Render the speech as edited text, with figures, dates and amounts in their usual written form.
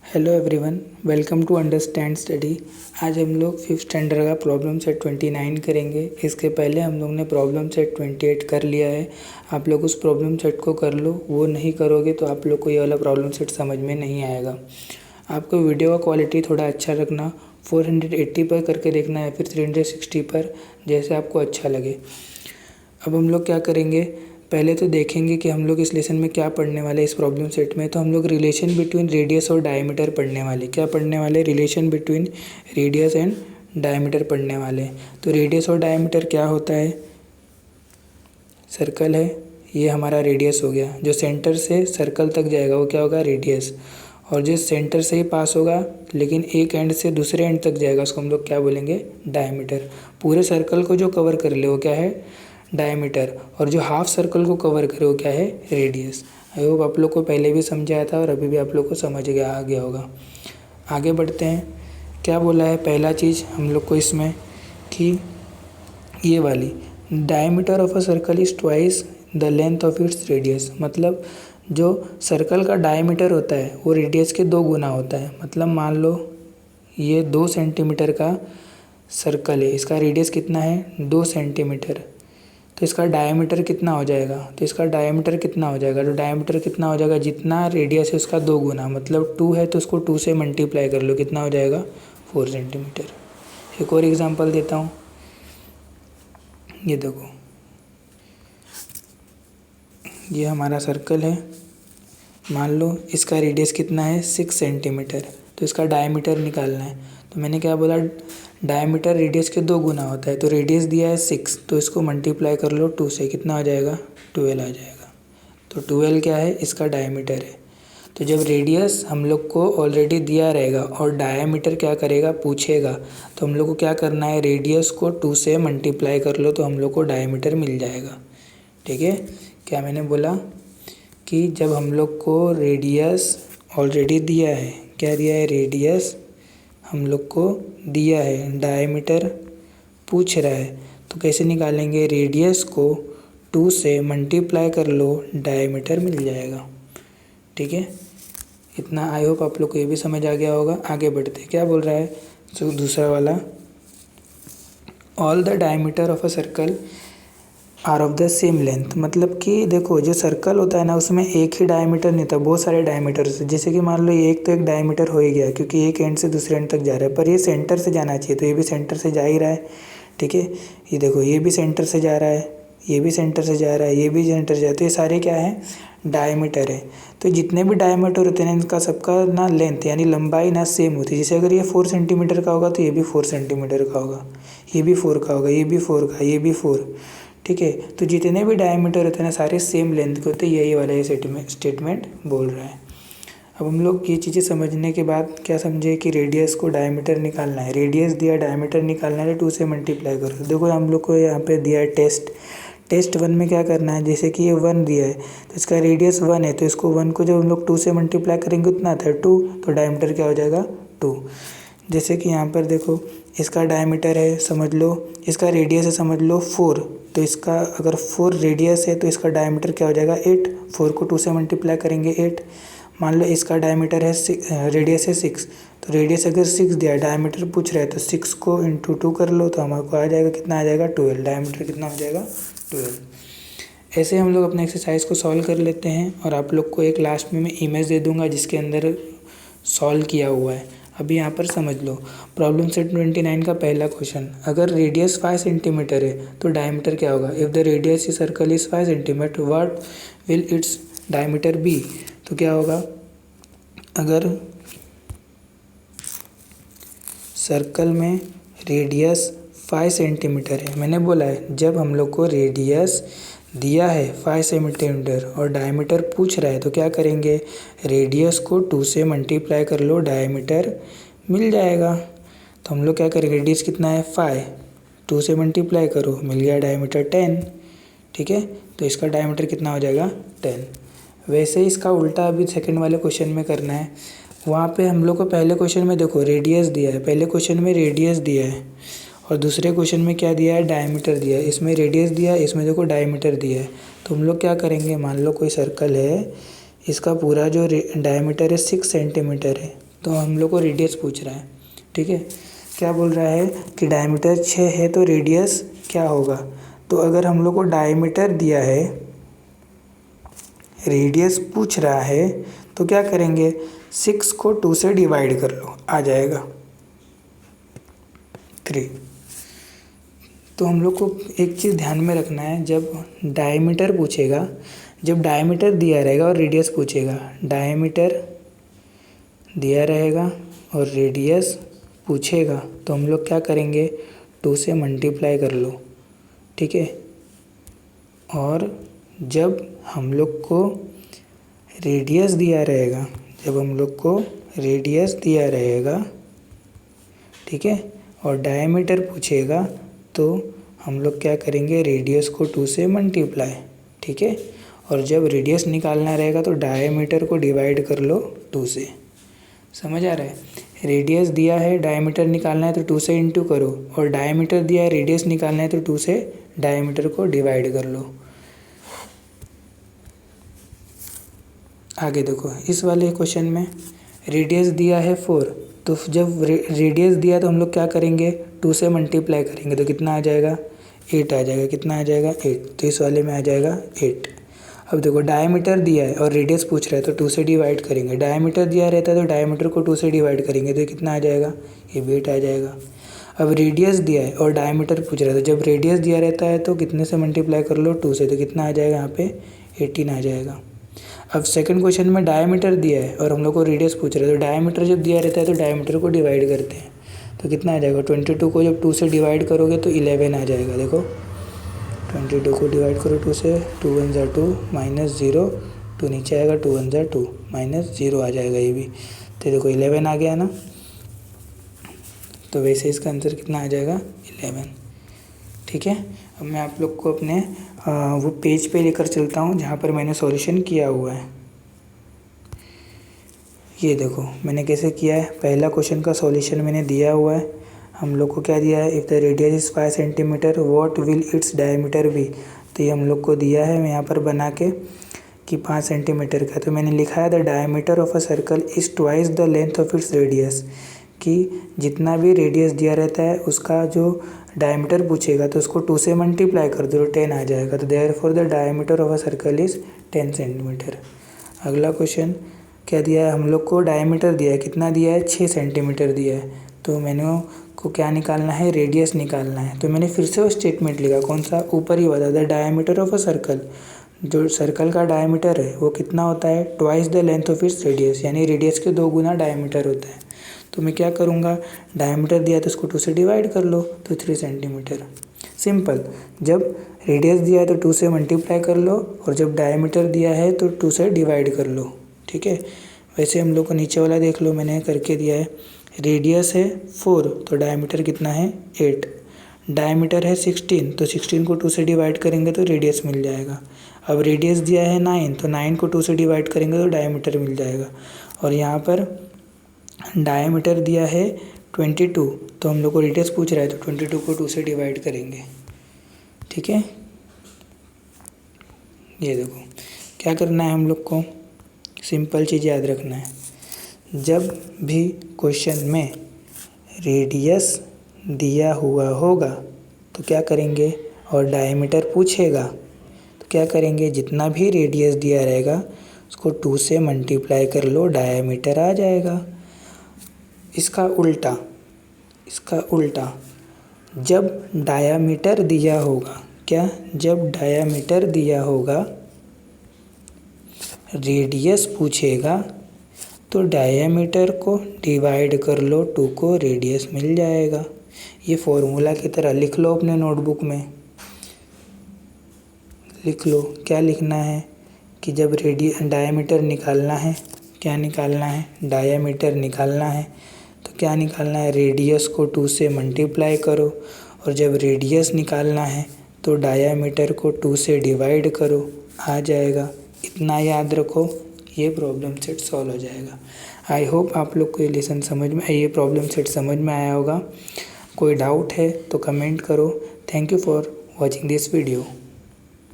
Hello everyone, welcome to understand study. आज हम लोग फिफ्थ स्टैंडर्ड का प्रॉब्लम सेट 29 करेंगे। इसके पहले हम लोग ने प्रॉब्लम सेट 28 कर लिया है। आप लोग उस प्रॉब्लम सेट को कर लो, वो नहीं करोगे तो आप लोग को ये वाला प्रॉब्लम सेट समझ में नहीं आएगा। आपको वीडियो का क्वालिटी थोड़ा अच्छा रखना, 480 पर करके देखना है, फिर 360 पर, जैसे आपको अच्छा लगे। अब हम लोग क्या करेंगे, पहले तो देखेंगे कि हम लोग इस लेसन में क्या पढ़ने वाले इस प्रॉब्लम सेट में। तो हम लोग रिलेशन बिटवीन रेडियस और डायमीटर पढ़ने वाले। क्या पढ़ने वाले? Relation between radius and diameter पढ़ने वाले। तो रेडियस और डायमीटर क्या होता है? सर्कल है, ये हमारा रेडियस हो गया। जो सेंटर से सर्कल तक जाएगा वो क्या होगा? रेडियस। और जो सेंटर से ही पास होगा लेकिन एक एंड से दूसरे एंड तक जाएगा उसको हम लोग क्या बोलेंगे? डायमीटर। पूरे सर्कल को जो कवर कर ले वो क्या है? डायमीटर। और जो हाफ सर्कल को कवर करे वो क्या है? रेडियस। आई होप आप लोग को पहले भी समझाया था और अभी भी आप लोग को समझ आ गया होगा। आगे बढ़ते हैं। क्या बोला है पहला चीज़ हम लोग को इसमें कि ये वाली diameter of a circle is twice the length of its radius. मतलब जो सर्कल का डायमीटर होता है वो रेडियस के 2 गुना होता है। मतलब मान लो ये 2 सेंटीमीटर का सर्कल है, इसका रेडियस कितना है? 2 सेंटीमीटर। तो इसका डायमीटर कितना हो जाएगा? तो इसका डायमीटर कितना हो जाएगा? तो डायमीटर कितना हो जाएगा? जितना रेडियस है उसका 2 गुना। मतलब 2 है तो उसको 2 से मल्टीप्लाई कर लो, कितना हो जाएगा? 4 सेंटीमीटर। एक और एग्जांपल देता हूँ, ये देखो, ये हमारा सर्कल है। मान लो इसका रेडियस कितना है? 6 सेंटीमीटर। तो इसका डायमीटर निकालना है। तो मैंने क्या बोला? डायमीटर रेडियस के 2 गुना होता है। तो रेडियस दिया है 6, तो इसको मल्टीप्लाई कर लो 2 से, कितना आ जाएगा? 12 आ जाएगा। तो 12 क्या है? इसका डायमीटर है। तो जब रेडियस हम लोग को ऑलरेडी दिया रहेगा और डायमीटर क्या करेगा? पूछेगा, तो हम लोग को क्या करना है? रेडियस को 2 से मल्टीप्लाई कर लो तो हम लोग को डायमीटर मिल जाएगा। ठीक है? क्या मैंने बोला कि जब हम लोग को रेडियस ऑलरेडी दिया है, क्या दिया है? रेडियस हम लोग को दिया है, डायमीटर पूछ रहा है, तो कैसे निकालेंगे? रेडियस को 2 से मल्टीप्लाई कर लो, डायमीटर मिल जाएगा। ठीक है? इतना आई होप आप लोग को ये भी समझ आ गया होगा। आगे बढ़ते क्या बोल रहा है? तो दूसरा वाला, all the diameter of a circle are of the same length. मतलब कि देखो, जो सर्कल होता है ना उसमें एक ही डायमीटर नहीं होता, बहुत सारे डायमीटर्स। जैसे कि मान लो ये एक तो एक डायमीटर हो ही गया क्योंकि एक एंड से दूसरे एंड तक जा रहा है, पर ये सेंटर से जाना चाहिए तो ये भी सेंटर से जा ही रहा है। ठीक है? ये देखो, ये भी सेंटर से जा रहा है, ये भी सेंटर से जा रहा है, ये भी सेंटर से जा रहा है। तो ये सारे क्या हैं? डायमीटर है। तो जितने भी डायमीटर होते हैं इनका सबका ना लेंथ यानी लंबाई ना सेम होती है। जैसे अगर ये 4 सेंटीमीटर का होगा तो ये भी 4 सेंटीमीटर का होगा, ये भी 4 का होगा, ये भी 4 का, ये भी 4। ठीक है? तो जितने भी डायमीटर होते हैं ना सारे सेम लेंथ के होते हैं। यही वाला ये स्टेटमेंट बोल रहा है। अब हम लोग ये चीज़ें समझने के बाद क्या समझे कि रेडियस को डायमीटर निकालना है। रेडियस दिया, डायमीटर निकालना है, 2 से मल्टीप्लाई करो। देखो हम लोग को यहाँ पे दिया है टेस्ट 1 में क्या करना है? जैसे कि ये 1 दिया है तो इसका रेडियस 1 है, तो इसको 1 को जब हम लोग 2 से मल्टीप्लाई करेंगे उतना आता है 2, तो डायमीटर क्या हो जाएगा? 2। जैसे कि यहाँ पर देखो, इसका डायमीटर है समझ लो, इसका रेडियस है समझ लो 4, तो इसका अगर 4 रेडियस है तो इसका डायमीटर क्या हो जाएगा? 8। 4 को 2 से मल्टीप्लाई करेंगे 8। मान लो इसका डायमीटर है रेडियस है 6, तो रेडियस अगर 6 दिया है, डायमीटर पूछ रहा है, तो 6 को इंटू 2 कर लो तो हमारे को आ जाएगा, कितना आ जाएगा? 12। डायमीटर कितना हो जाएगा? 12। ऐसे हम लोग अपने एक्सरसाइज को सॉल्व कर लेते हैं और आप लोग को एक लास्ट में मैं इमेज दे दूंगा जिसके अंदर सॉल्व किया हुआ है। अभी यहाँ पर समझ लो, प्रॉब्लम सेट 29 का पहला क्वेश्चन, अगर रेडियस 5 सेंटीमीटर है तो डायमीटर क्या होगा? If the radius is circle is 5 centimetre what will its diameter be. तो क्या होगा? अगर सर्कल में रेडियस 5 सेंटीमीटर है, मैंने बोला है जब हम लोग को रेडियस दिया है 5 सेंटीमीटर और डायमीटर पूछ रहा है तो क्या करेंगे? रेडियस को 2 से मल्टीप्लाई कर लो, डायमीटर मिल जाएगा। तो हम लोग क्या करेंगे? रेडियस कितना है? 5, 2 से मल्टीप्लाई करो, मिल गया डायमीटर 10। ठीक है? तो इसका डायमीटर कितना हो जाएगा? 10। वैसे इसका उल्टा अभी सेकंड वाले क्वेश्चन में करना है। वहाँ पे हम लोग को पहले क्वेश्चन में देखो रेडियस दिया है, पहले क्वेश्चन में रेडियस दिया है और दूसरे क्वेश्चन में क्या दिया है? डायमीटर दिया है। इसमें रेडियस दिया है, इसमें देखो डायमीटर दिया है। तो हम लोग क्या करेंगे? मान लो कोई सर्कल है, इसका पूरा जो डायमीटर है 6 सेंटीमीटर है, तो हम लोग को रेडियस पूछ रहा है। ठीक है, क्या बोल रहा है कि डायमीटर 6 है तो रेडियस क्या होगा। तो अगर हम लोग को डायमीटर दिया है, रेडियस पूछ रहा है, तो क्या करेंगे, 6 को 2 से डिवाइड कर लो, आ जाएगा 3। तो हम लोग को एक चीज़ ध्यान में रखना है, जब डायमीटर पूछेगा, जब डायमीटर दिया रहेगा और रेडियस पूछेगा, डायमीटर दिया रहेगा और रेडियस पूछेगा, तो हम लोग क्या करेंगे, 2 से मल्टीप्लाई कर लो। ठीक है, और जब हम लोग को रेडियस दिया रहेगा, जब हम लोग को रेडियस दिया रहेगा, ठीक है, और डायमीटर पूछेगा, तो हम लोग क्या करेंगे, रेडियस को 2 से मल्टीप्लाई। ठीक है, और जब रेडियस निकालना रहेगा तो डायमीटर को डिवाइड कर लो 2 से। समझ आ रहा है, रेडियस दिया है, डायमीटर निकालना है तो 2 से इंटू करो, और डायमीटर दिया है, रेडियस निकालना है तो 2 से डायमीटर को डिवाइड कर लो। आगे देखो, इस वाले क्वेश्चन में रेडियस दिया है 4, तो जब रेडियस दिया तो हम लोग क्या करेंगे, 2 से मल्टीप्लाई करेंगे, तो कितना आ जाएगा, 8 आ जाएगा। कितना आ जाएगा, 8। तो इस वाले में आ जाएगा 8। अब देखो, डायमीटर दिया है और रेडियस पूछ रहा है तो 2 से डिवाइड करेंगे। डायमीटर दिया रहता है तो डायमीटर को 2 से डिवाइड करेंगे, तो कितना आ जाएगा, ये 8 आ जाएगा। अब रेडियस दिया है और डायमीटर पूछ रहा है, तो जब रेडियस दिया रहता है तो कितने से मल्टीप्लाई कर लो, 2 से, तो कितना आ जाएगा, यहाँ पे 18 आ जाएगा। अब सेकंड क्वेश्चन में डायमीटर दिया है और हम लोग को रेडियस पूछ रहे हैं, तो डायमीटर जब दिया रहता है तो डायमीटर को डिवाइड करते हैं, तो कितना आ जाएगा, 22 को जब 2 से डिवाइड करोगे तो 11 आ जाएगा। देखो, 22 को डिवाइड करो 2 से, 2 1 ज़ा 2 माइनस 0, 2 नीचे आएगा, 2 1 ज़ा 2 माइनस 0 आ जाएगा ये भी। तो देखो 11 आ गया ना, तो वैसे इसका आंसर कितना आ जाएगा, 11। ठीक है, अब मैं आप लोग को अपने वो पेज पे लेकर चलता हूँ जहाँ पर मैंने सॉल्यूशन किया हुआ है। ये देखो मैंने कैसे किया है, पहला क्वेश्चन का सॉल्यूशन मैंने दिया हुआ है। हम लोग को क्या दिया है, if the radius is 5 centimetre what will its diameter be. तो ये हम लोग को दिया है, मैं यहाँ पर बना के कि 5 सेंटीमीटर का, तो मैंने लिखा है the diameter of a circle is twice the length of its radius, कि जितना भी रेडियस दिया रहता है उसका जो डायमीटर पूछेगा तो उसको 2 से मल्टीप्लाई कर दो, 10 आ जाएगा। तो therefore the diameter of a circle is 10 centimetre. अगला क्वेश्चन क्या दिया है, हम लोग को डायमीटर दिया है, कितना दिया है, 6 सेंटीमीटर दिया है, तो मैंने को क्या निकालना है, रेडियस निकालना है। तो मैंने फिर से वो स्टेटमेंट लिखा, कौन सा, ऊपर ही बता, the diameter of a circle, जो सर्कल का डायमीटर है वो कितना होता है, twice the length of its radius, यानी रेडियस के 2 गुना डायमीटर होता है। तो मैं क्या करूँगा, डायमीटर दिया तो उसको 2 से डिवाइड कर लो, तो 3 सेंटीमीटर। सिंपल, जब रेडियस दिया है तो 2 से मल्टीप्लाई कर लो, और जब डायमीटर दिया है तो 2 से डिवाइड कर लो। ठीक है, वैसे हम लोग को नीचे वाला देख लो, मैंने करके दिया है, रेडियस है 4 तो डायमीटर कितना है, 8, डायमीटर है 16 तो 16 को 2 से डिवाइड करेंगे तो रेडियस मिल जाएगा। अब रेडियस दिया है 9 तो 9 को 2 से डिवाइड करेंगे तो डायमीटर मिल जाएगा। और यहाँ पर डायमीटर दिया है 22 तो हम लोग को रेडियस पूछ रहा है, तो 22 को 2 से डिवाइड करेंगे। ठीक है, ये देखो क्या करना है हम लोग को, सिंपल चीज़ याद रखना है, जब भी क्वेश्चन में रेडियस दिया हुआ होगा तो क्या करेंगे, और डायमीटर पूछेगा तो क्या करेंगे, जितना भी रेडियस दिया रहेगा उसको 2 से मल्टीप्लाई कर लो, डायमीटर आ जाएगा। इसका उल्टा जब डायमीटर दिया होगा, क्या, जब डायमीटर दिया होगा, रेडियस पूछेगा तो डायमीटर को डिवाइड कर लो, 2 को रेडियस मिल जाएगा। ये फॉर्मूला की तरह लिख लो अपने नोटबुक में, लिख लो क्या लिखना है कि जब डायमीटर निकालना है, क्या निकालना है, डायमीटर निकालना है, तो क्या निकालना है, रेडियस को 2 से मल्टीप्लाई करो, और जब रेडियस निकालना है तो डायमीटर को 2 से डिवाइड करो, आ जाएगा। इतना याद रखो, ये प्रॉब्लम सेट सॉल्व हो जाएगा। आई होप आप लोग को ये लेसन समझ में, ये प्रॉब्लम सेट समझ में आया होगा। कोई डाउट है तो कमेंट करो। Thank you for watching this video.